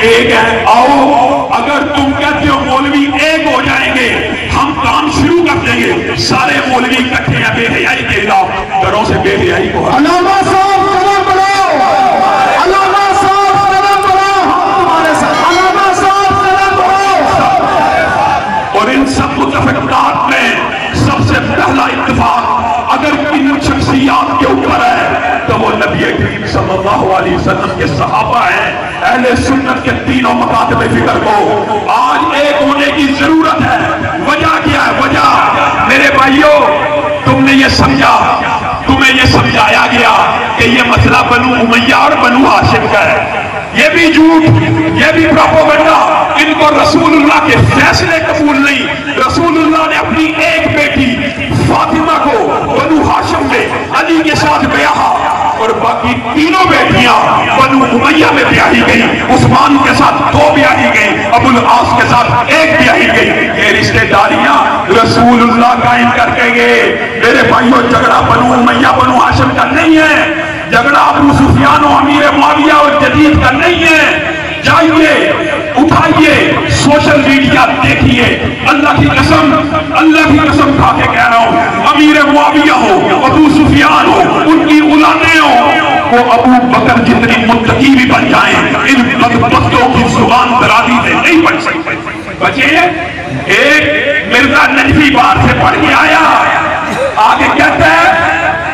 ایک ہے. آؤ اگر تم کہتے ہو مولوی ایک ہو جائیں گے ہم کام شروع کر دیں گے. سارے مولوی اکٹھے ہیں بے حیائی کے خلاف. گھروں سے بے حیائی کو علامہ صاحب قدم بڑھاؤ, علامہ صاحب قدم بڑھاؤ, ہمارے ساتھ علامہ صاحب قدم بڑھاؤ. اور ان سب متفقات میں سب سے پہلا اتفاق اگر کن شخصیات کے اوپر ہے تو وہ نبی کریم صلی اللہ علیہ وسلم کے صحابہ ہیں. اہل سنت کے تینوں مکاتب فکر کو آج ایک ہونے کی ضرورت ہے. وجہ کیا ہے؟ وجہ میرے بھائیوں تم نے یہ سمجھا, تمہیں یہ سمجھایا گیا کہ یہ مسئلہ بنو امیہ اور بنو ہاشم کا ہے. یہ بھی جھوٹ, یہ بھی پروپیگنڈا. ان کو رسول اللہ کے فیصلے قبول نہیں. رسول اللہ نے اپنی ایک بیٹی فاطمہ کو بنو ہاشم میں علی کے ساتھ بیاہا اور باقی تینوں بیٹیاں بنو امیہ میں بیاہی گئی. عثمان کے ساتھ 2 بیاہی گئی, ابو العاص کے ساتھ 1 بیاہی گئی. یہ رشتے داریاں رسول اللہ قائم کر کے گئے. میرے بھائیوں جھگڑا بنو امیہ بنو ہاشم کا نہیں ہے, جھگڑا ابو سفیان و امیر معاویہ اور جدید کا نہیں ہے. جائیے اٹھائیے سوشل میڈیا دیکھیے, اللہ کی قسم کھا کے کہہ رہا ہوں, امیر معاویہ ہو, ابو سفیان ہو, ان کی اولادیں ہو, وہ ابو بکر جتنی متقی بھی بن جائیں ان بدبختوں کی زبان درازی سے نہیں بن سکتے. بچے ایک مرزا نجفی باہر سے پڑھ کے آیا, آگے کہتا ہے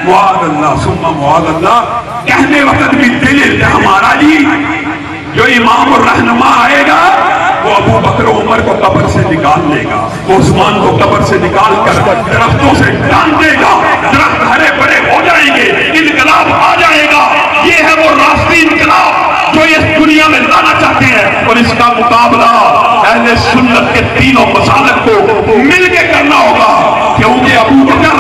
معاذ اللہ ثم معاذ اللہ, کہنے وقت بھی دل ہے ہمارا جی جو امام اور رہنما آئے گا وہ ابو بکر عمر کو قبر سے نکال لے گا, وہ عثمان کو قبر سے نکال کر درختوں سے ڈال دے گا, درخت ہرے بھرے ہو جائیں گے, انقلاب آ جائے گا. یہ ہے وہ راستی انقلاب جو اس دنیا میں لانا چاہتے ہیں. اور اس کا مقابلہ اہل سنت کے تینوں مسالک کو مل کے کرنا ہوگا, کیونکہ ابو بکر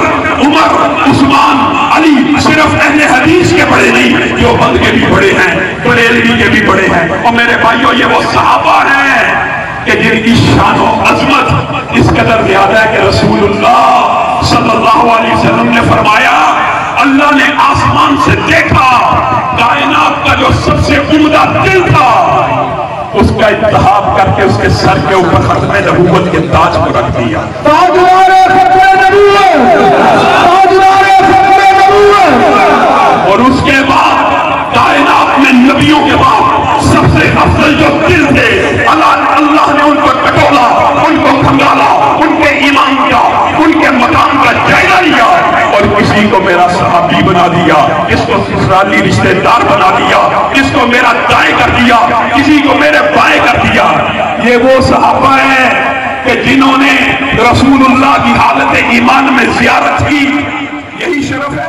عمر عثمان علی صرف اہل حدیث کے بڑے نہیں, جو بند کے بھی بڑے ہیں, بریلوی کے بھی بڑے ہیں. اور میرے بھائیوں یہ وہ صحابہ ہیں کہ جن کی شان و عظمت اس قدر زیادہ ہے کہ رسول اللہ صلی اللہ علیہ وسلم نے فرمایا اللہ نے آسمان سے دیکھا کائنات کا جو سب سے عمدہ دل تھا اس کا انتخاب کر کے اس کے سر کے اوپر ختم نبوت کے تاج کو رکھ دیا. اور اس کے بعد کائنات میں نبیوں کے بعد سب سے افضل جو دل تھے اللہ نے ان کو کٹولا, ان کو کھنگالا, ان کے ایمان کا, ان کے مقام کا جائزہ لیا اور کسی کو میرا صحابی بنا دیا, کس کو سسرالی رشتہ دار بنا دیا, کس کو میرا دائیں کر دیا, کسی کو میرے بائیں کر دیا. یہ وہ صحابہ ہیں کہ جنہوں نے رسول اللہ کی حالت ایمان میں زیارت کی. یہی شرف ہے.